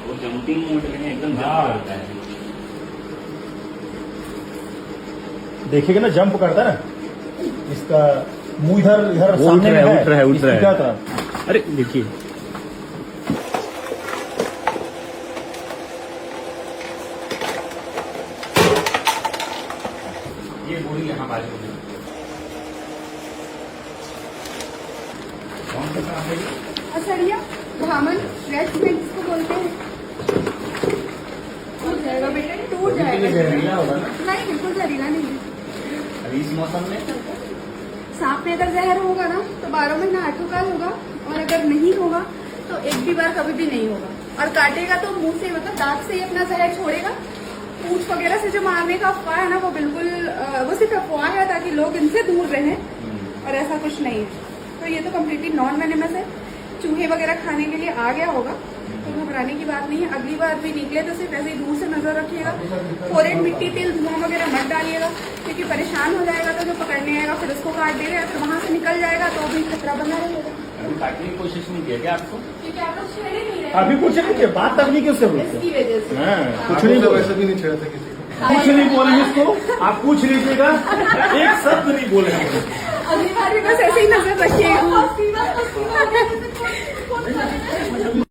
वो jumping mode में एकदम हाँ। जंप करता है। देखिएगा ना, जंप करता है ना, इसका मुंह इधर इधर वो सामने में है, उठ रहा है इसकी क्या तरफ। अरे देखिए, ये बोरी यहाँ बाजू में कौन सा काम है ये? असड़िया धामन रेड सीमेंट जिसको बोलते हैं। टूट जाएगा बेटा, टूट जाएगा। जहरीला होगा ना नहीं, बिल्कुल जहरीला नहीं है। अभी इस मौसम में। सांप में अगर जहर होगा ना तो 12 महीना आठोकाल होगा, और अगर नहीं होगा तो एक भी बार कभी भी नहीं होगा। और काटेगा तो मुंह से, मतलब दांत से ही अपना जहर छोड़ेगा। पूंछ वगैरह से जो मारने का अफवाह है ना, वो बिल्कुल वो सिर्फ अफवाह है ताकि लोग इनसे दूर रहें, और ऐसा कुछ नहीं है। तो ये तो कम्प्लीटली नॉन वेनेमस है। चूहे वगैरह खाने के लिए आ गया होगा तो घबराने की बात नहीं है। अगली बार भी निकले तो सिर्फ ऐसे ही दूर से नजर रखिएगा। फोरेन मिट्टी तेल धुआं वगैरह मत डालिएगा, क्योंकि परेशान हो जाएगा तो जो पकड़ने आएगा फिर उसको काट देगा, या फिर वहां से निकल जाएगा तो भी खतरा बना रहेगा। अभी काटने की कोशिश नहीं किया क्या आपको? क्योंकि आप लोग छेड़े नहीं रहे, अभी कुछ नहीं किया, बात तक नहीं की उससे बोलते। इसकी वजह से। हाँ, कुछ आगे नहीं से बोले, वैसे भी नहीं छेड़ा था किसी को। कुछ नहीं बोले इसको, आप पूछ लीजिएगा, एक शब्द नहीं बोलेंगे। अगली बार भी बस ऐसे ही नजर रखिएगा।